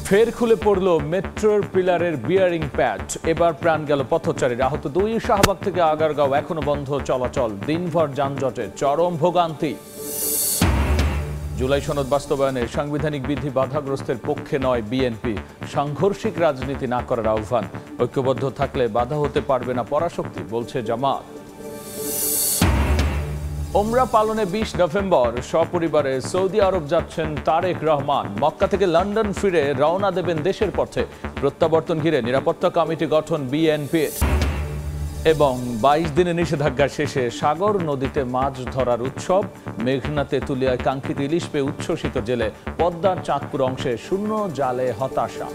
ফের খুলে পড়ল মেট্রোর পিলারের বিয়ারিং প্যাড। এবার প্রাণ গেল পথচারীর। আহত 2। শাহবাগ থেকে আগারগাঁও এখনো বন্ধ চলাচল। দিনভর যানজটের চরম ভোগান্তি। জুলাই সনদ বাস্তবায়নে সাংবিধানিক বিধি বাধাগ্রস্তের পক্ষে নয় বিএনপি। সাংঘর্ষিক রাজনীতি না করার আহ্বান। ঐক্যবদ্ধ থাকলে বাধা হতে পারবে না পরাশক্তি, বলছে জামাত। ওমরা পালনে 20 নভেম্বর সপরিবারে সৌদি আরব যাচ্ছেন তারেক রহমান। মক্কা থেকে লন্ডন ফিরে রওনা দেবেন দেশের পথে। প্রত্যাবর্তন ঘিরে নিরাপত্তা কমিটি গঠন বিএনপির। এবং 22 দিনের নিষেধাজ্ঞা শেষে সাগর নদীতে মাছ ধরার উৎসব। মেঘনা তেঁতুলিয়ায় কাঙ্ক্ষিত ইলিশ পেয়ে উচ্ছ্বসিত জেলে। পদ্মার চাঁদপুর অংশে শূন্য জালে হতাশা।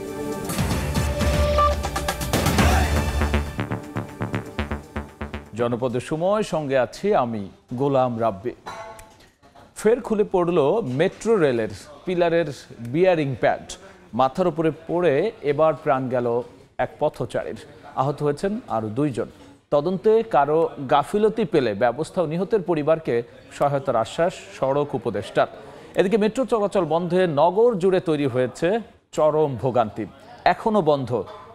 জনপদের সময়, সঙ্গে আছি আমি গোলাম রাব্বি। ফের খুলে পড়ল মেট্রো রেলের পিলারের বিয়ারিং প্যাড। মাথার উপরে পড়ে এবার প্রাণ গেল এক পথচারীর। আহত হয়েছেন আরও 2 জন। তদন্তে কারো গাফিলতি পেলে ব্যবস্থা ও নিহতের পরিবারকে সহায়তার আশ্বাস সড়ক উপদেষ্টার। এদিকে মেট্রো চলাচল বন্ধে নগর জুড়ে তৈরি হয়েছে চরম ভোগান্তি। এখনো বন্ধ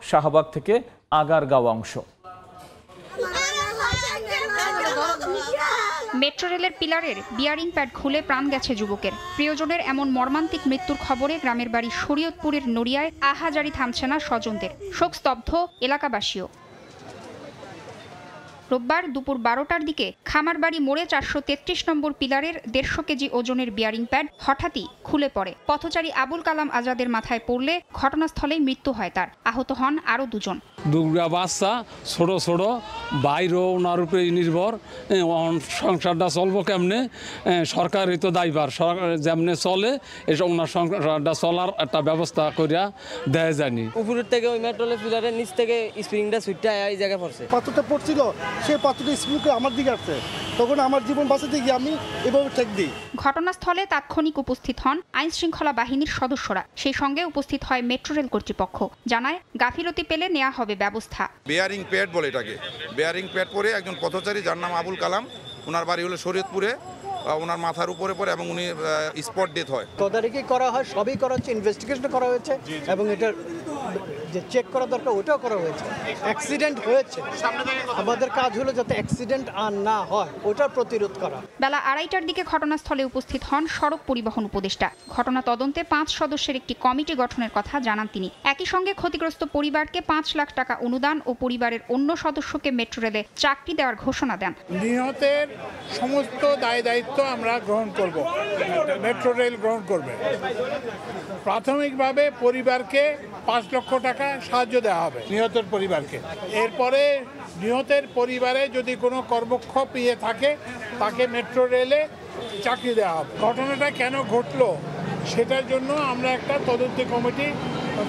শাহবাগ থেকে আগারগাঁও অংশ। মেট্রো রেলের পিলারের বিয়ারিং প্যাড খুলে প্রাণ গেছে যুবকের। প্রিয়জনের এমন মর্মান্তিক মৃত্যুর খবরে গ্রামের বাড়ি শরীয়তপুরের নড়িয়ায় আহাজারি থামছে না স্বজনদের। শোকস্তব্ধ এলাকাবাসীও। রোববার দুপুর 12টার দিকে খামারবাড়ি মোড়ে 433 নম্বর পিলারের 150 কেজি ওজনের বিয়ারিং প্যাড হঠাৎই খুলে পড়ে। পথচারী আবুল কালাম আজাদের মাথায় পড়লে ঘটনাস্থলেই মৃত্যু হয় তার। আহত হন আরও 2 জন। দুর্গা বাচ্চা ছোট ছোট বাইরেও ওনার উপরে নির্ভর। সংসারটা চলবো কেমনে? সরকারই তো দায়ভার। যেমনে চলে এসব ওনার সংসারটা চলার একটা ব্যবস্থা করিয়া দেয় জানি। উপরের থেকে ওই মেট্রোলে পিলারের নিচ থেকে স্প্রিংটা সুইটটা এই জায়গায় পড়ছে। পাথরটা পড়ছিল, সেই পাথরটা স্প্রিং করে আমার দিকে আসছে। তখন আমার জীবন বাঁচাতে গিয়ে আমি এভাবে ঠেক দিই। ঘটনাস্থলে তাৎক্ষণিক উপস্থিত হন আইন শৃঙ্খলা বাহিনীর সদস্যরা। সেই সঙ্গে উপস্থিত হয় মেট্রো রেল কর্তৃপক্ষ। জানায় গাফিলতি পেলে নেওয়া হবে ব্যবস্থা। বিয়ারিং প্যাড বলে এটাকে। বিয়ারিং প্যাড পরে একজন পথচারী, যার নাম আবুল কালাম, ওনার বাড়ি হলো শরীয়তপুরে, ওনার মাথার উপরে পড়ে এবং উনি স্পট ডেথ হয়। তদারকি করা হয়, সবই করা হচ্ছে, ইনভেস্টিগেশন করা হয়েছে এবং এটা যে চেক করা দরকার ওটাও করা হয়েছে। অ্যাক্সিডেন্ট হয়েছে, আমাদের কাজ হলো যাতে অ্যাক্সিডেন্ট আর না হয় ওটার প্রতিরোধ করা। বেলা 2:30টার দিকে ঘটনাস্থলে উপস্থিত হন সড়ক পরিবহন উপদেষ্টা। ঘটনা তদন্তে 5 সদস্যের একটি কমিটি গঠনের কথা জানান তিনি। একই সঙ্গে ক্ষতিগ্রস্ত পরিবারকে 5 লাখ টাকা অনুদান ও পরিবারের অন্য সদস্যকে মেট্রো রেলে চাকরি দেওয়ার ঘোষণা দেন। নিহতের সমস্ত দায় দায়িত্ব আমরা গ্রহণ করব, মেট্রো রেল গ্রহণ করবে। প্রাথমিকভাবে পরিবারকে 5 লক্ষ টাকা সাহায্য দেওয়া হবে নিহতের পরিবারকে। এরপরে নিহতের পরিবারে যদি কোনো কর্মক্ষম ইয়ে থাকে তাকে মেট্রো রেলে চাকরি দেওয়া হবে। ঘটনাটা কেন ঘটলো সেটার জন্য আমরা একটা তদন্ত কমিটি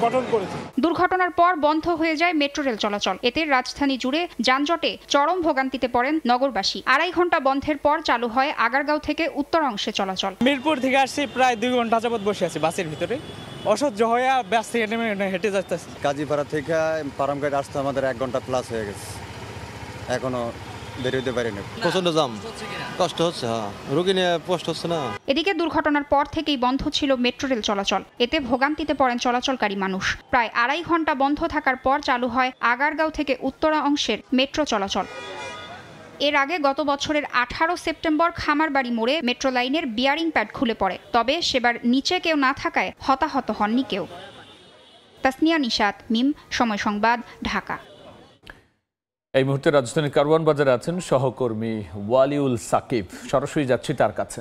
গঠন করেছি। দুর্ঘটনার পর বন্ধ হয়ে যায় মেট্রো রেল চলাচল। এতে রাজধানী জুড়ে যানজটে চরম ভোগান্তিতে পড়েন নগরবাসী। 2.5 ঘন্টা বন্ধের পর চালু হয় আগারগাঁও থেকে উত্তর অংশে চলাচল। মিরপুর থেকে আসছি, প্রায় 2 ঘন্টা যাবত বসে আছি বাসের ভিতরে। অসহ্য হয়ে বাস থেকে নেমে হেঁটে যাচ্ছি। কাজীপাড়া থেকে পারামঘাট আসতে আমাদের 1 ঘন্টা প্লাস হয়ে গেছে, এখনো বেরোতে পারিনি। প্রচন্ড জাম, কষ্ট হচ্ছে, রোগী নিয়ে কষ্ট হচ্ছে না। এদিকে দুর্ঘটনার পর থেকেই বন্ধ ছিল মেট্রো রেল চলাচল। এতে ভোগান্তিতে পড়েন চলাচলকারী মানুষ। প্রায় 2.5 ঘন্টা বন্ধ থাকার পর চালু হয় আগারগাঁও থেকে উত্তরা অংশের মেট্রো চলাচল। এর আগে গত বছরের 18 সেপ্টেম্বর খামারবাড়ি মোড়ে মেট্রো লাইনের বিয়ারিং প্যাড খুলে পড়ে। তবে সেবার নিচে কেউ না থাকায় হতাহত হননি কেউ। তাসনিয়া নিশাত, মিম, সময় সংবাদ, ঢাকা। এই মুহূর্তে রাজধানীর কারওয়ান বাজারে আছেন সহকর্মী ওয়ালিউল সাকিব। সরাসরি যাচ্ছি তার কাছে।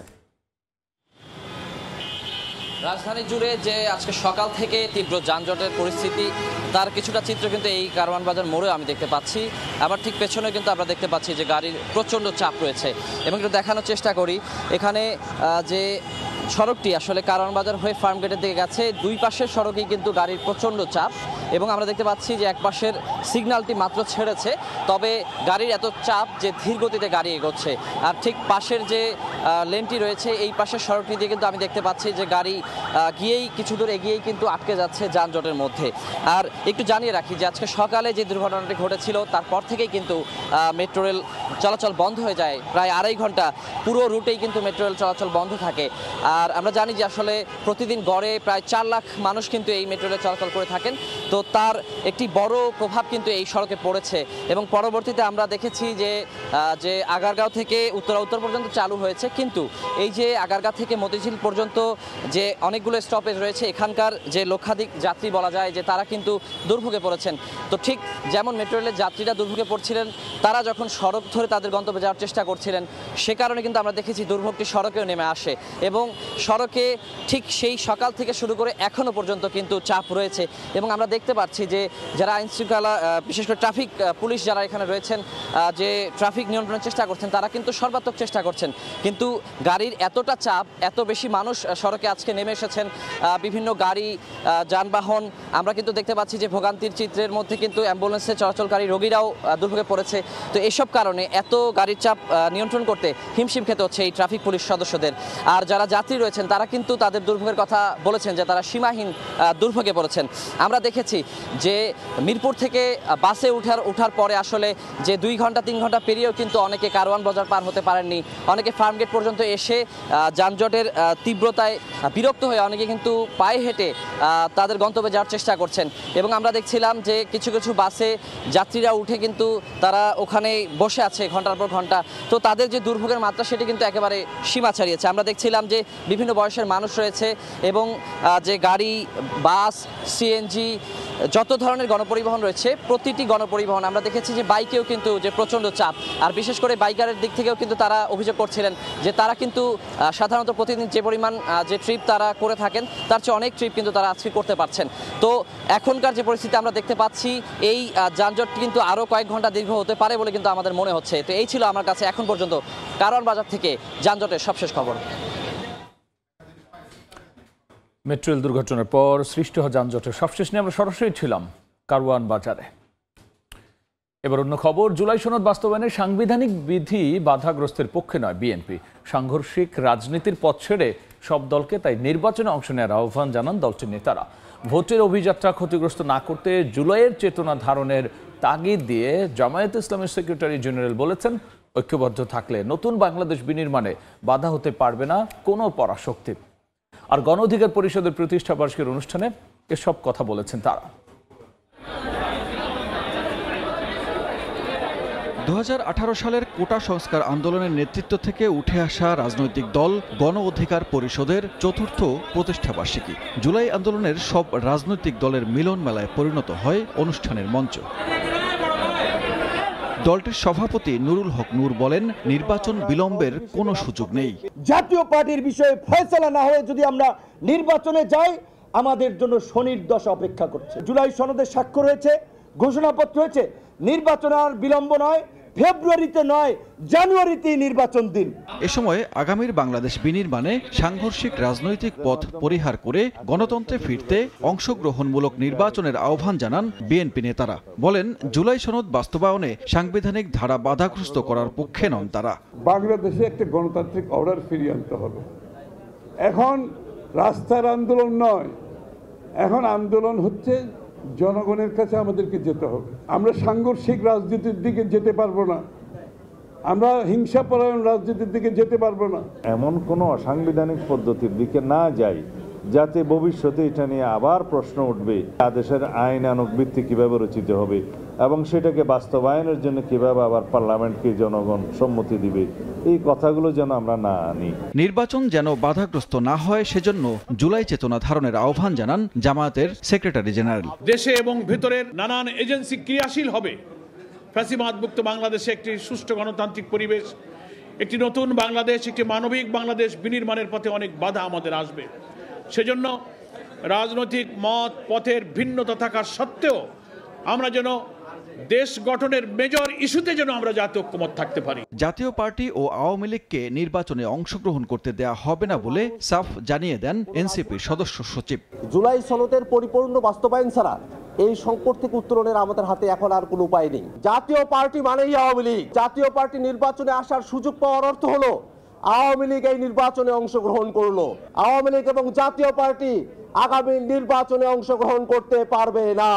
রাজধানী জুড়ে যে আজকে সকাল থেকে তীব্র যানজটের পরিস্থিতি, তার কিছুটা চিত্র কিন্তু এই কারওয়ান বাজার মোড়ে আমি দেখতে পাচ্ছি। আবার ঠিক পেছনে কিন্তু আমরা দেখতে পাচ্ছি যে গাড়ির প্রচণ্ড চাপ রয়েছে। এবং একটু দেখানোর চেষ্টা করি, এখানে যে সড়কটি আসলে কারওয়ান বাজার হয়ে ফার্মগেটের দিকে গেছে, 2 পাশের সড়কেই কিন্তু গাড়ির প্রচণ্ড চাপ। এবং আমরা দেখতে পাচ্ছি যে এক পাশের সিগন্যালটি মাত্র ছেড়েছে, তবে গাড়ির এত চাপ যে ধীর গতিতে গাড়ি এগোচ্ছে। আর ঠিক পাশের যে লেনটি রয়েছে এই পাশের সড়কটি দিয়ে কিন্তু আমি দেখতে পাচ্ছি যে গাড়ি গিয়েই কিছু দূর এগিয়েই কিন্তু আটকে যাচ্ছে যানজটের মধ্যে। আর একটু জানিয়ে রাখি যে আজকে সকালে যে দুর্ঘটনাটি ঘটেছিল তারপর থেকেই কিন্তু মেট্রো রেল চলাচল বন্ধ হয়ে যায়। প্রায় 2.5 ঘন্টা পুরো রুটেই কিন্তু মেট্রো রেল চলাচল বন্ধ থাকে। আর আমরা জানি যে আসলে প্রতিদিন গড়ে প্রায় 4 লাখ মানুষ কিন্তু এই মেট্রো রেল চলাচল করে থাকেন। তো তার একটি বড় প্রভাব কিন্তু এই সড়কে পড়েছে এবং পরবর্তীতে আমরা দেখেছি যে আগারগাঁও থেকে উত্তর পর্যন্ত চালু হয়েছে, কিন্তু এই যে আগারগাঁও থেকে মতিঝিল পর্যন্ত যে অনেকগুলো স্টপেজ রয়েছে এখানকার যে লক্ষাধিক যাত্রী বলা যায় যে তারা কিন্তু দুর্ভোগে পড়েছেন। তো ঠিক যেমন মেট্রো রেলের যাত্রীরা দুর্ভোগে পড়ছিলেন, তারা যখন সড়ক ধরে তাদের গন্তব্যে যাওয়ার চেষ্টা করছিলেন সে কারণে কিন্তু আমরা দেখেছি দুর্ভোগটি সড়কেও নেমে আসে এবং সড়কে ঠিক সেই সকাল থেকে শুরু করে এখনো পর্যন্ত কিন্তু চাপ রয়েছে। এবং আমরা দেখতে পাচ্ছি যে যারা আইন শৃঙ্খলা বিশেষ করে ট্রাফিক পুলিশ যারা এখানে রয়েছেন যে ট্রাফিক নিয়ন্ত্রণের চেষ্টা করছেন তারা কিন্তু সর্বাত্মক চেষ্টা করছেন, কিন্তু গাড়ির এতটা চাপ, এত বেশি মানুষ সড়কে আজকে নেমে এসেছেন, বিভিন্ন গাড়ি যানবাহন আমরা কিন্তু দেখতে পাচ্ছি যে ভোগান্তির চিত্রের মধ্যে কিন্তু অ্যাম্বুলেন্সে চলাচলকারী রোগীরাও দুর্ভোগে পড়েছে। তো এসব কারণে এত গাড়ির চাপ নিয়ন্ত্রণ করতে হিমশিম খেতে হচ্ছে এই ট্রাফিক পুলিশ সদস্যদের। আর যারা যাত্রী রয়েছেন তারা কিন্তু তাদের দুর্ভোগের কথা বলেছেন যে তারা সীমাহীন দুর্ভোগে পড়েছেন। আমরা দেখেছি যে মিরপুর থেকে বাসে ওঠার পরে আসলে যে 2 ঘন্টা 3 ঘন্টা পেরিয়েও কিন্তু অনেকে কারওয়ান বাজার পার হতে পারেননি, অনেকে ফার্মগেট পর্যন্ত এসে যানজটের তীব্রতায় বিরক্ত হয়ে অনেকে কিন্তু পায়ে হেঁটে তাদের গন্তব্যে যাওয়ার চেষ্টা করছেন। এবং আমরা দেখছিলাম যে কিছু কিছু বাসে যাত্রীরা উঠে কিন্তু তারা ওখানে বসে আছে ঘন্টার পর ঘন্টা। তো তাদের যে দুর্ভোগের মাত্রা সেটি কিন্তু একেবারে সীমা ছাড়িয়েছে। আমরা দেখছিলাম যে বিভিন্ন বয়সের মানুষ রয়েছে এবং যে গাড়ি, বাস, সিএনজি যত ধরনের গণপরিবহন রয়েছে প্রতিটি গণপরিবহন আমরা দেখেছি যে বাইকেও কিন্তু যে প্রচণ্ড চাপ। আর বিশেষ করে বাইকারের দিক থেকেও কিন্তু তারা অভিযোগ করছিলেন যে তারা কিন্তু সাধারণত প্রতিদিন যে পরিমাণ যে ট্রিপ তারা করে থাকেন তার চেয়ে অনেক ট্রিপ কিন্তু তারা আজকে করতে পারছেন। তো এখনকার যে পরিস্থিতি আমরা দেখতে পাচ্ছি এই যানজট কিন্তু আরও কয়েক ঘন্টা দীর্ঘ হতে পারে বলে কিন্তু আমাদের মনে হচ্ছে। তো এই ছিল আমার কাছে এখন পর্যন্ত কারওয়ান বাজার থেকে যানজটের সবশেষ খবর। মেট্রো রেল দুর্ঘটনার পর সৃষ্টি হওয়া যানজটের সবশেষ নিয়ে আমরা সরাসরি ছিলাম কারওয়ান বাজারে। এবার অন্য খবর, জুলাই সনদ বাস্তবায়নে সাংবিধানিক বিধি বাধাগ্রস্তের পক্ষে নয় বিএনপি। সাংঘর্ষিক রাজনীতির পথ ছেড়ে সব দলকে তাই নির্বাচনে অংশ নেওয়ার আহ্বান জানান দলটির নেতারা। ভোটের অভিযাত্রা ক্ষতিগ্রস্ত না করতে জুলাইয়ের চেতনা ধারণের তাগিদ দিয়ে জামায়াতে ইসলামের সেক্রেটারি জেনারেল বলেছেন, ঐক্যবদ্ধ থাকলে নতুন বাংলাদেশ বিনির্মাণে বাধা হতে পারবে না কোনো পরাশক্তি। আর গণ অধিকার পরিষদের প্রতিষ্ঠা বার্ষিকীর অনুষ্ঠানে এসব কথা বলেছেন তারা। 2018 সালের কোটা সংস্কার আন্দোলনের নেতৃত্ব থেকে উঠে আসা রাজনৈতিক দল গণ অধিকার পরিষদের চতুর্থ প্রতিষ্ঠাবার্ষিকী। জুলাই আন্দোলনের সব রাজনৈতিক দলের মিলন মেলায় পরিণত হয় অনুষ্ঠানের মঞ্চ। দলটির সভাপতি নুরুল হক নূর বলেন, নির্বাচন বিলম্বের কোনো সুযোগ নেই। জাতীয় পার্টির বিষয়ে ফয়সালা না হয়ে যদি আমরা নির্বাচনে যাই আমাদের জন্য শনির দশা অপেক্ষা করছে। জুলাই সনদে স্বাক্ষর হয়েছে, ঘোষণাপত্র হয়েছে, নির্বাচন আর বিলম্ব নয়, ফেব্রুয়ারিতে নয় জানুয়ারিতেই নির্বাচন দিন। এ সময় আগামীর বাংলাদেশ বিনির্মাণে সাংঘর্ষিক রাজনৈতিক পথ পরিহার করে গণতন্ত্রে ফিরতে অংশগ্রহণমূলক নির্বাচনের আহ্বান জানান বিএনপি নেতারা। বলেন, জুলাই সনদ বাস্তবায়নে সাংবিধানিক ধারা বাধাগ্রস্ত করার পক্ষে নন তারা। বাংলাদেশে একটা গণতান্ত্রিক অর্ডার ফিরিয়ে আনতে হবে। এখন রাস্তার আন্দোলন নয়, এখন আন্দোলন হচ্ছে জনগণের কাছে আমাদেরকে যেতে হবে। আমরা সাংঘর্ষিক রাজনীতির দিকে যেতে পারবো না, আমরা হিংসাপরায়ণ রাজনীতির দিকে যেতে পারবো না। এমন কোনো অসাংবিধানিক পদ্ধতির দিকে না যাই যাতে ভবিষ্যতে এটা নিয়ে আবার প্রশ্ন উঠবে, আদেশের আইনানুগ ভিত্তি কিভাবে রচিত হবে এবং সেটাকে বাস্তবায়নের জন্য কিভাবে আবার পার্লামেন্টকে জনগণ সম্মতি দিবে, এই কথাগুলো যেন আমরা না আনি। নির্বাচন যেন বাধাগ্রস্ত না হয় সেজন্য জুলাই চেতনা ধারণের আহ্বান জানান জামায়াতের সেক্রেটারি জেনারেল। দেশে এবং ভেতরের নানান এজেন্সি ক্রিয়াশীল হবে, ফ্যাসিবাদ মুক্ত বাংলাদেশে একটি সুষ্ঠু গণতান্ত্রিক পরিবেশ, একটি নতুন বাংলাদেশ, একটি মানবিক বাংলাদেশ বিনির্মাণের পথে অনেক বাধা আমাদের আসবে। সেজন্য রাজনৈতিক মত পথের ভিন্নতা থাকা সত্ত্বেও আমরা যেন দেশ গঠনের মেজর ইস্যুতে যেন আমরা জাতীয় ঐক্যমত থাকতে পারি। জাতীয় পার্টি ও আওয়ামী লীগকে নির্বাচনে অংশগ্রহণ করতে দেয়া হবে না বলে সাফ জানিয়ে দেন এনসিপির সদস্য সচিব। জুলাই সনদের পরিপূর্ণ বাস্তবায়ন ছাড়া এই সংকট থেকে উত্তরণের আমাদের হাতে এখন আর কোনো উপায় নেই। জাতীয় পার্টি মানেই আওয়ামী লীগ। জাতীয় পার্টি নির্বাচনে আসার সুযোগ পাওয়ার অর্থ হলো আওয়ামী লীগ এই নির্বাচনে অংশগ্রহণ করলো। আওয়ামী লীগ এবং জাতীয় পার্টি আগামী নির্বাচনে অংশগ্রহণ করতে পারবে না।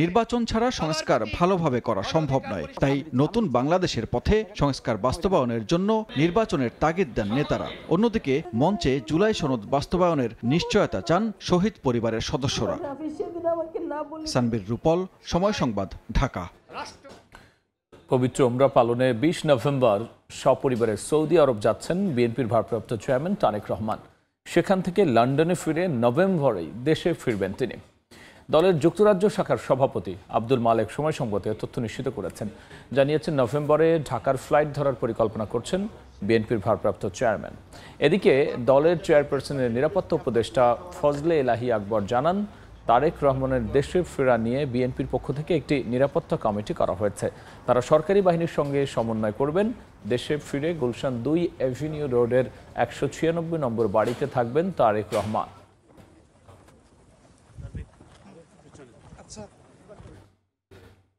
নির্বাচন ছাড়া সংস্কার ভালোভাবে করা সম্ভব নয়, তাই নতুন বাংলাদেশের পথে সংস্কার বাস্তবায়নের জন্য নির্বাচনের তাগিদ দেন নেতারা। অন্যদিকে মঞ্চে জুলাই সনদ বাস্তবায়নের নিশ্চয়তা চান শহীদ পরিবারের সদস্যরা। সানবীর রূপল, সময় সংবাদ, ঢাকা। পবিত্র উমরা পালনে 20 নভেম্বর সপরিবারে সৌদি আরব যাচ্ছেন বিএনপির ভারপ্রাপ্ত চেয়ারম্যান তারেক রহমান। সেখান থেকে লন্ডনে ফিরে নভেম্বরেই দেশে ফিরবেন তিনি। দলের যুক্তরাজ্য শাখার সভাপতি আব্দুল মালেক সময় সংবাদে তথ্য নিশ্চিত করেছেন। জানিয়েছেন নভেম্বরে ঢাকার ফ্লাইট ধরার পরিকল্পনা করছেন বিএনপির ভারপ্রাপ্ত চেয়ারম্যান। এদিকে দলের চেয়ারপারসনের নিরাপত্তা উপদেষ্টা ফজলে এলাহি আকবর জানান, তারেক রহমানের দেশে ফেরা নিয়ে বিএনপির পক্ষ থেকে একটি নিরাপত্তা কমিটি করা হয়েছে। তারা সরকারি বাহিনীর সঙ্গে সমন্বয় করবেন। দেশে ফিরে গুলশান 2 এভিনিউ রোডের 196 নম্বর বাড়িতে থাকবেন তারেক রহমান।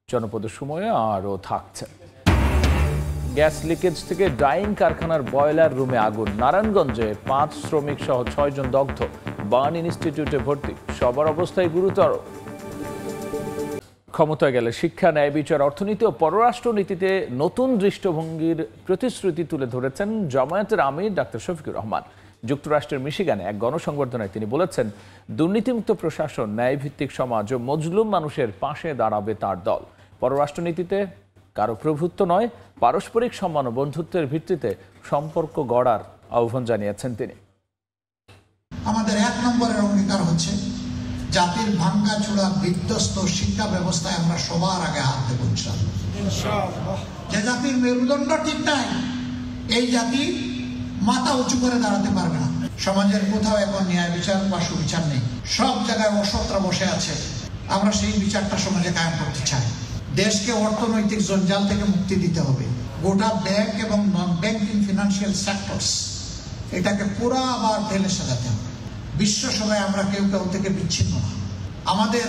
জনপদের সময়ে আরও থাকছে। গ্যাস লিকেজ থেকে ডাইং কারখানার বয়লার রুমে আগুন। নারায়ণগঞ্জে 5 শ্রমিক সহ 6 জন দগ্ধ। বার্ন ইনস্টিটিউটে ভর্তি, সবার অবস্থায় গুরুতর। ক্ষমতায় গেলে শিক্ষা, ন্যায় বিচার, অর্থনীতি ও পররাষ্ট্রনীতিতে নতুন দৃষ্টিভঙ্গির প্রতিশ্রুতি তুলে ধরেছেন জামায়াতের আমির ডাক্তার শফিকুর রহমান। যুক্তরাষ্ট্রের মিশিগানে এক গণসংবর্ধনায় তিনি বলেছেন, দুর্নীতিমুক্ত প্রশাসন, ন্যায়ভিত্তিক সমাজ ও মজলুম মানুষের পাশে দাঁড়াবে তার দল। পররাষ্ট্রনীতিতে কারো প্রভুত্ব নয়, পারস্পরিক সম্মান ও বন্ধুত্বের ভিত্তিতে সম্পর্ক গড়ার আহ্বান জানিয়েছেন তিনি। আমাদের 1 নম্বরের অঙ্গীকার হচ্ছে জাতির ভাঙ্গাচোরা বিধ্বস্ত শিক্ষা ব্যবস্থায় আমরা সবার আগে হাত দেব ইনশাআল্লাহ। যে জাতির মেরুদণ্ড ঠিক নাই, এই জাতি মাথা উঁচু করে দাঁড়াতে পারবে না। সমাজের কোথাও এখন ন্যায় বিচার বা সুবিচার নেই, সব জায়গায় অসতরা বসে আছে। আমরা সেই বিচারটা সমাজে কায়েম করতে চাই। দেশকে অর্থনৈতিক জঞ্জাল থেকে মুক্তি দিতে হবে। গোটা ব্যাংক এবং নন ব্যাংকিং ফিনান্সিয়াল সেক্টরস এটাকে পুরো আবার ঢেলে সাজাতে হবে। বিশ্ব সভায় আমরা কেউ কেউ থেকে বিচ্ছিন্ন না। আমাদের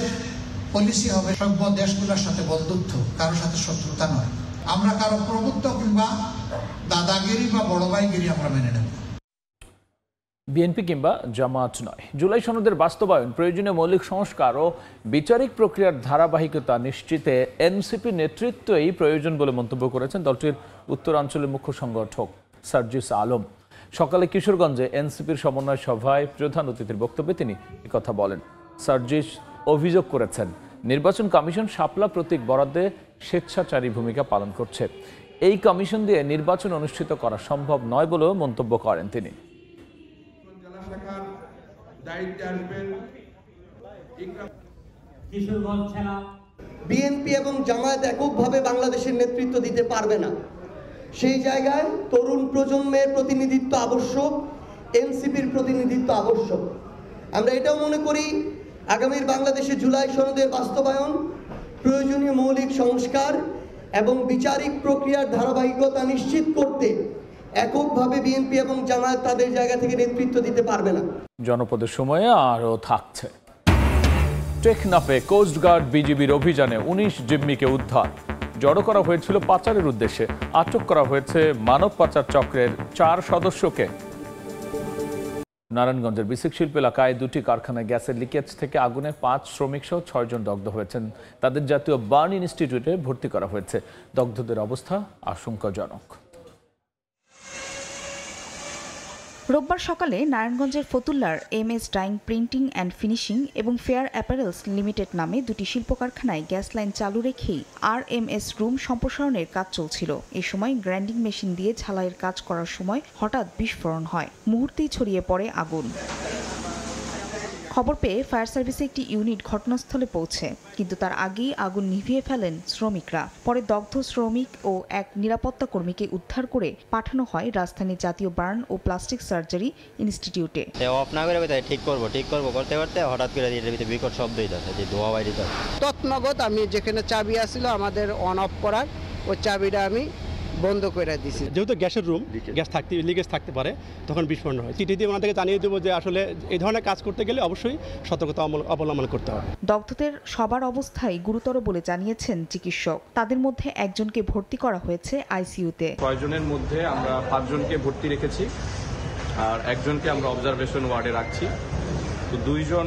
পলিসি হবে সভ্য দেশগুলোর সাথে বন্ধুত্ব, কারোর সাথে শত্রুতা নয়। আমরা কারো প্রভুত্ব কিংবা দাদাগিরি বা বড় ভাইগিরি আমরা মেনে নেব। বিএনপি কিংবা জামায়াত নয়, জুলাই সনদের বাস্তবায়ন, প্রয়োজনীয় মৌলিক সংস্কার ও বিচারিক প্রক্রিয়ার ধারাবাহিকতা নিশ্চিতে এনসিপি নেতৃত্বই প্রয়োজন বলে মন্তব্য করেছেন দলটির উত্তরাঞ্চলের মুখ্য সংগঠক সার্জিস আলম। সকালে কিশোরগঞ্জে এনসিপির সমন্বয় সভায় প্রধান অতিথির বক্তব্যে তিনি একথা বলেন। সার্জিস অভিযোগ করেছেন, নির্বাচন কমিশন শাপলা প্রতীক বরাদ্দে স্বেচ্ছাচারী ভূমিকা পালন করছে। এই কমিশন দিয়ে নির্বাচন অনুষ্ঠিত করা সম্ভব নয় বলেও মন্তব্য করেন তিনি। বিএনপি এবং জামায়াত এককভাবে বাংলাদেশের নেতৃত্ব দিতে পারবে না। সেই জায়গায় তরুণ প্রজন্মের প্রতিনিধিত্ব আবশ্যক, এনসিপির প্রতিনিধিত্ব আবশ্যক। আমরা এটাও মনে করি আগামীর বাংলাদেশে জুলাই সনদের বাস্তবায়ন, প্রয়োজনীয় মৌলিক সংস্কার এবং বিচারিক প্রক্রিয়ার ধারাবাহিকতা নিশ্চিত করতে এককভাবে বিএনপি এবং জামায়াত তাদের জায়গা থেকে নেতৃত্ব দিতে পারবে না। জনপদের সময়ে আরও থাকছে। টেকনাফে কোস্টগার্ড বিজিবির অভিযানে 19 জিম্মিকে উদ্ধার। জড়ো করা হয়েছিল পাচারের উদ্দেশ্যে। আটক করা হয়েছে মানব পাচার চক্রের 4 সদস্যকে। নারায়ণগঞ্জের বিসিক শিল্প এলাকায় 2টি কারখানায় গ্যাসের লিকেজ থেকে আগুনে 5 শ্রমিক সহ 6 জন দগ্ধ হয়েছেন। তাদের জাতীয় বার্ন ইনস্টিটিউটে ভর্তি করা হয়েছে। দগ্ধদের অবস্থা আশঙ্কাজনক। রোববার সকালে নারায়ণগঞ্জের ফতুল্লার MS dyeing printing and finishing এবং ফেয়ার অ্যাপারেলস লিমিটেড নামে 2টি শিল্প কারখানায় গ্যাস লাইন চালু রেখেই RMS রুম সম্প্রসারণের কাজ চলছিল। এই সময় গ্রাইন্ডিং মেশিন দিয়ে ঝালাইয়ের কাজ করার সময় হঠাৎ বিস্ফোরণ হয়। মুহূর্তেই ছড়িয়ে পড়ে আগুন। খবর পেয়ে ফায়ার সার্ভিসে একটি ইউনিট ঘটনাস্থলে পৌঁছে, কিন্তু তার আগেই আগুন নিভিয়ে ফেলেন শ্রমিকরা। পরে দগ্ধ শ্রমিক ও এক নিরাপত্তা কর্মীকে উদ্ধার করে পাঠানো হয় রাজধানীর জাতীয় বার্ন ও প্লাস্টিক সার্জারি ইনস্টিটিউটে। অফ না করে ঠিক করবো করতে করতে হঠাৎ করে বিকট শব্দ হইতাছে, যে ধোঁয়া বাইরে। তৎনগত আমি যেখানে চাবি আছিল আমাদের অন অফ করার, ওই চাবিটা আমি বন্ধ করে দিছি। যেহেতু গ্যাসের রুম, গ্যাস থাকতে লিকেজ থাকতে পারে, তখন বিস্ফোরণ হয়। চিঠি দিয়ে ওনাদেরকে জানিয়ে দেবো যে আসলে এই ধরনের কাজ করতে গেলে অবশ্যই সতর্কতা অবলম্বন করতে হবে। দগ্ধদের সবার অবস্থাই গুরুতর বলে জানিয়েছেন চিকিৎসক। তাদের মধ্যে একজনকে ভর্তি করা হয়েছে আইসিইউতে। 6 জনের মধ্যে আমরা 5 জনকে ভর্তি রেখেছি আর একজনকে আমরা অবজারভেশন ওয়ার্ডে রাখছি। তো 2 জন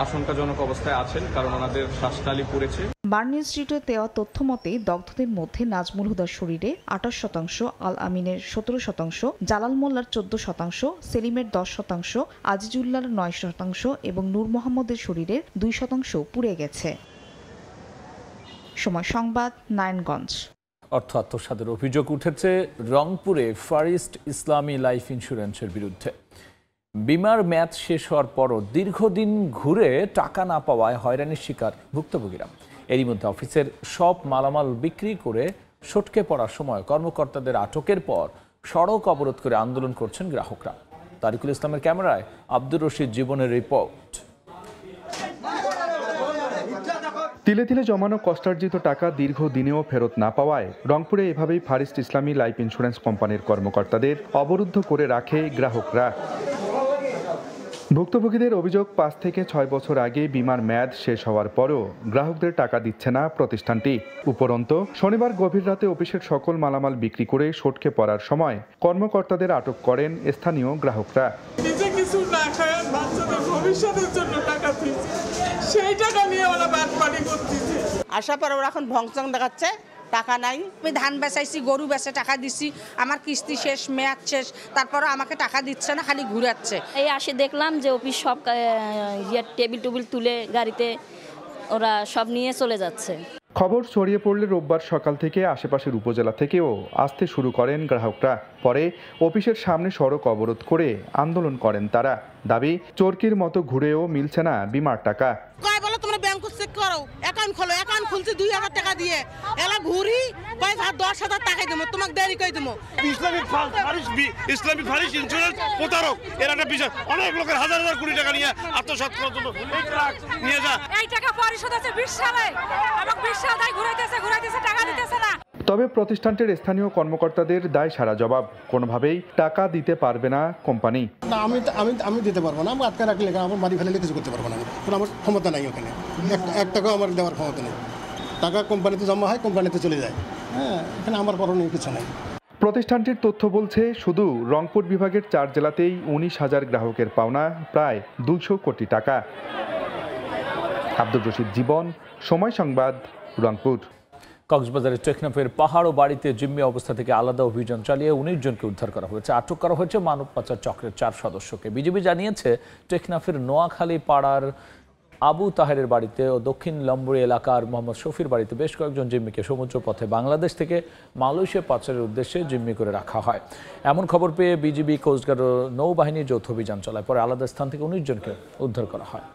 আশঙ্কাজনক অবস্থায় আছেন, কারণ ওনাদের শ্বাসনালী পুড়েছে। বার্ন ইনস্টিটিউটে দেওয়া তথ্য মতে দগ্ধদের মধ্যে নাজমুল হুদার শরীরে 28%, আল আমিনের 17%, জালাল মোল্লার 14%, সেলিমের 10%, আজিজুল্লাহর 9% এবং নূর মোহাম্মদের শরীরের 2% পুড়ে গেছে। সময় সংবাদ, নারায়ণগঞ্জ। অর্থ আত্মসাতের অভিযোগ উঠেছে রংপুরে ফারিস্ট ইসলামী লাইফ ইন্স্যুরেন্সের বিরুদ্ধে। বিমার মেয়াদ শেষ হওয়ার পরও দীর্ঘদিন ঘুরে টাকা না পাওয়ায় হয়রানির শিকার ভুক্তভোগীরা। এরই মধ্যে অফিসের সব মালামাল বিক্রি করে সটকে পড়ার সময় কর্মকর্তাদের আটকের পর সড়ক অবরোধ করে আন্দোলন করছেন গ্রাহকরা। তারিকুল ইসলামের ক্যামেরায় আব্দুর রশিদ জীবনের রিপোর্ট। তিলে তিলে জমানো কষ্টার্জিত টাকা দীর্ঘদিনেও ফেরত না পাওয়ায় রংপুরে এভাবেই ফারিস্ট ইসলামী লাইফ ইন্স্যুরেন্স কোম্পানির কর্মকর্তাদের অবরুদ্ধ করে রাখে গ্রাহকরা। ভুক্তভোগীদের অভিযোগ 5 থেকে 6 বছর আগে বিমার মেয়াদ শেষ হওয়ার পরও গ্রাহকদের টাকা দিচ্ছে না প্রতিষ্ঠানটি। উপরন্তু শনিবার গভীর রাতে অফিসের সকল মালামাল বিক্রি করে সটকে পড়ার সময় কর্মকর্তাদের আটক করেন স্থানীয় গ্রাহকরা। কিছু না খায় বাচ্চাদের ভবিষ্যতের জন্য টাকা দিয়েছে, সেই টাকা নিয়ে ওরা বাটপাড়ি করতেছে। আসার পর ওরা এখন ভংচং দেখাচ্ছে, টাকা নাই। আমি ধান বেচাইছি, গরু বেচে টাকা দিছি, আমার কিস্তি শেষ, মেয়াদ শেষ, তারপরও আমাকে টাকা দিচ্ছে না, খালি ঘুরাচ্ছে। এই আসে দেখলাম যে অফিস সব টেবিল টুবিল তুলে গাড়িতে ওরা সব নিয়ে চলে যাচ্ছে। খবর ছড়িয়ে পড়লে রোববার সকাল থেকে আশেপাশের উপজেলা থেকেও আসতে শুরু করেন গ্রাহকরা। পরে অফিসের সামনে সড়ক অবরোধ করে আন্দোলন করেন তারা। দাবি, চোরকির মতো ঘুরেও মিলছে না বিমার টাকা। কয় বলো তোমরা ব্যাংক চেক করো, অ্যাকাউন্ট খোলো, অ্যাকাউন্ট খুলছি 2000 টাকা দিয়ে, এলা ঘুরি কয় 10,000 টাকা দেবো, তোমাকে দেরি করে দেবো। ইসলামিক ফারিস্ট ইন্স্যুরেন্স প্রতারক, এর একটা বিষয়। অনেক লোকের হাজার হাজার কোটি টাকা নিয়ে আত্মসাৎ করার জন্য নিয়ে যা। এই টাকা পরিশোধ আছে 20 সালে, এবং 20 সাল দায় ঘুরাইতেছে, টাকা দিতেছে না। তবে প্রতিষ্ঠানটির স্থানীয় কর্মকর্তাদের দায় সারা জবাব, কোনোভাবেই টাকা দিতে পারবে না কোম্পানি। না, আমি দিতে পারবো না, আমি আটকে রাখলে আমার বাড়ি ফেলে কিছু করতে পারবো না, কারণ আমার ক্ষমতা নাই ওখানে, এক টাকাও আমার দেওয়ার ক্ষমতা নেই। টাকা কোম্পানিতে জমা হয়, কোম্পানিতে চলে যায়। হ্যাঁ, এখানে আমার করণীয় কিছু নাই। প্রতিষ্ঠানটির তথ্য বলছে শুধু রংপুর বিভাগের 4 জেলাতেই 19,000 গ্রাহকের পাওনা প্রায় 200 কোটি টাকা। আব্দুর রশিদ জীবন, সময় সংবাদ, রংপুর। কক্সবাজারের টেকনাফের পাহাড় ও বাড়িতে জিম্মি অবস্থা থেকে আলাদা অভিযান চালিয়ে 19 জনকে উদ্ধার করা হয়েছে। আটক করা হয়েছে মানব পাচার চক্রের 4 সদস্যকে। বিজিবি জানিয়েছে টেকনাফের নোয়াখালী পাড়ার আবু তাহেরের বাড়িতে ও দক্ষিণ লম্বরি এলাকার মোহাম্মদ শফির বাড়িতে বেশ কয়েকজন জিম্মিকে সমুদ্রপথে বাংলাদেশ থেকে মালয়েশিয়া পাচারের উদ্দেশ্যে জিম্মি করে রাখা হয়। এমন খবর পেয়ে বিজিবি, কোস্টগার্ড ও নৌবাহিনীর যৌথ অভিযান চালায়। পরে আলাদা স্থান থেকে 19 জনকে উদ্ধার করা হয়।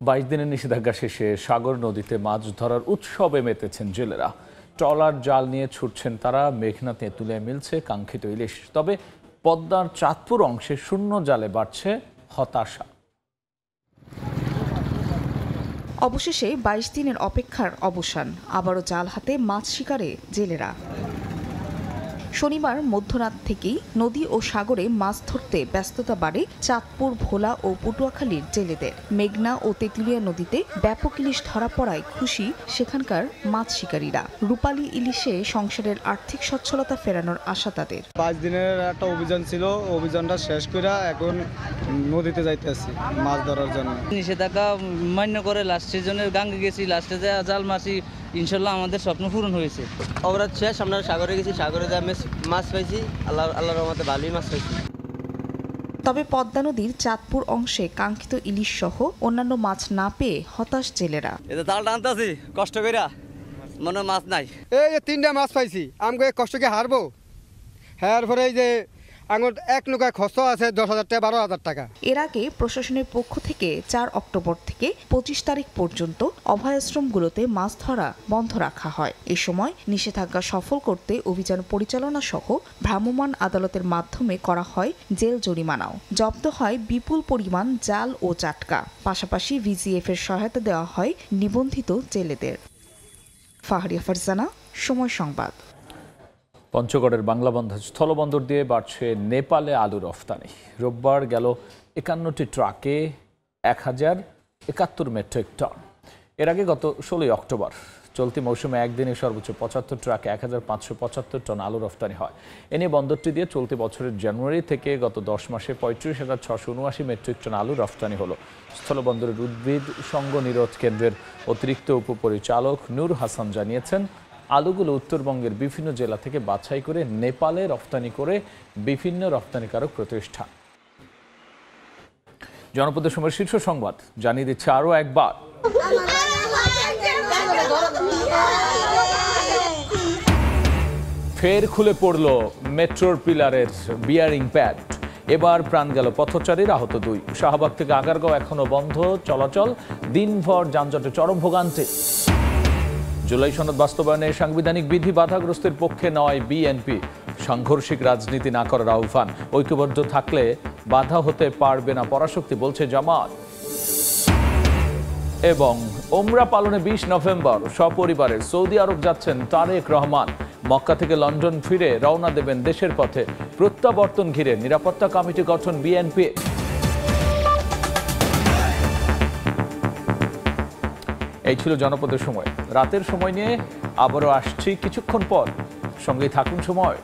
22 দিনের নিষেধাজ্ঞা শেষে সাগর নদীতে মাছ ধরার উৎসবে মেতেছেন জেলেরা। ট্রলার জাল নিয়ে ছুটছেন তারা। মেঘনা তেঁতুলিয়ায় মিলছে কাঙ্ক্ষিত ইলিশ। তবে পদ্মার চাঁদপুর অংশে শূন্য জালে বাড়ছে হতাশা। অবশেষে 22 দিনের অপেক্ষার অবসান। আবারও জাল হাতে মাছ শিকারে জেলেরা। শনিবার মধ্যরাত থেকেই নদী ও সাগরে মাছ ধরতে ব্যস্ততা বাড়ে চাঁদপুর, ভোলা ও পটুয়াখালীর জেলেদের। মেঘনা ও তেঁতুলিয়া নদীতে ব্যাপক ইলিশ ধরা পড়ায় খুশি সেখানকার মাছ শিকারীরা। রূপালী ইলিশে সংসারের আর্থিক সচ্ছলতা ফেরানোর আশা তাদের। 5 দিনের একটা অভিযান ছিল, অভিযানটা শেষ করে এখন নদীতে যাইতেছি মাছ ধরার জন্য। নিষেধাজ্ঞা মান্য করে লাস্ট সিজনের গাঙ্গে গেছি, লাস্টে যা জাল মাছি, ইনশাল্লাহ আমাদের স্বপ্ন পূরণ হয়েছে। অবরাত শেষ, আমরা সাগরে গেছি, সাগরে যা মাছ পাইছি, আল্লাহর রহমতে ভালোই মাছ পাইছি। তবে পদ্মা নদীর চাঁদপুর অংশে কাঙ্ক্ষিত ইলিশ সহ অন্যান্য মাছ না পেয়ে হতাশ জেলেরা। এটা জাল টানতেছি কষ্ট কইরা, মনে মাছ নাই। এই যে 3টা মাছ পাইছি, আমাকে কষ্টকে হারবো। হ্যাঁ, পরে এই যে আঙুর এক নৌকায় খরচ আছে 10,000 টাকা, 12,000 টাকা। এর আগে প্রশাসনের পক্ষ থেকে 4 অক্টোবর থেকে 25 তারিখ পর্যন্ত অভয়াশ্রমগুলোতে মাছ ধরা বন্ধ রাখা হয়। এ সময় নিষেধাজ্ঞা সফল করতে অভিযান পরিচালনা সহ ভ্রাম্যমাণ আদালতের মাধ্যমে করা হয় জেল জরিমানাও। জব্দ হয় বিপুল পরিমাণ জাল ও জাটকা। পাশাপাশি ভিজিএফ এর সহায়তা দেওয়া হয় নিবন্ধিত জেলেদের। ফাহরিয়া ফারজানা, সময় সংবাদ। পঞ্চগড়ের বাংলাবন্ধ স্থলবন্দর দিয়ে বাড়ছে নেপালে আলু রফতানি। রোববার গেল ৫১টি ট্রাকে ১,০৭১ মেট্রিক টন। এর আগে গত ১৬ অক্টোবর চলতি মৌসুমে একদিনে সর্বোচ্চ ৭৫ ট্রাকে ১,৫৭৫ টন আলু রফতানি হয়। এ নিয়ে বন্দরটি দিয়ে চলতি বছরের জানুয়ারি থেকে গত ১০ মাসে ৩৫,৬৭৯ মেট্রিক টন আলু রফতানি হলো। স্থলবন্দরের উদ্ভিদ সঙ্গ নিরোধ কেন্দ্রের অতিরিক্ত উপপরিচালক নূর হাসান জানিয়েছেন, আলুগুলো উত্তরবঙ্গের বিভিন্ন জেলা থেকে বাছাই করে নেপালে রফতানি করে বিভিন্ন রফতানিকারক প্রতিষ্ঠান। জনপদের সময় শীর্ষ সংবাদ জানিয়ে দিচ্ছে আরও একবার। ফের খুলে পড়ল মেট্রোর পিলারের বিয়ারিং প্যাড। এবার প্রাণ গেল পথচারীর, আহত ২। শাহবাগ থেকে আগারগাঁও এখনো বন্ধ চলাচল, দিনভর যানজটে চরম ভোগান্তি। জুলাই সনদ বাস্তবায়নে সাংবিধানিক বিধি বাধাগ্রস্তের পক্ষে নয় বিএনপি। সাংঘর্ষিক রাজনীতি না করার আহ্বান। ঐক্যবদ্ধ থাকলে বাধা হতে পারবে না পরাশক্তি, বলছে জামাত। এবং ওমরা পালনে ২০ নভেম্বর সপরিবারে সৌদি আরব যাচ্ছেন তারেক রহমান। মক্কা থেকে লন্ডন ফিরে রওনা দেবেন দেশের পথে। প্রত্যাবর্তন ঘিরে নিরাপত্তা কমিটি গঠন বিএনপি। এই ছিল জনপদের সময়। রাতের সময় নিয়ে আবারও আসছি কিছুক্ষণ পর, সঙ্গেই থাকুন সময়।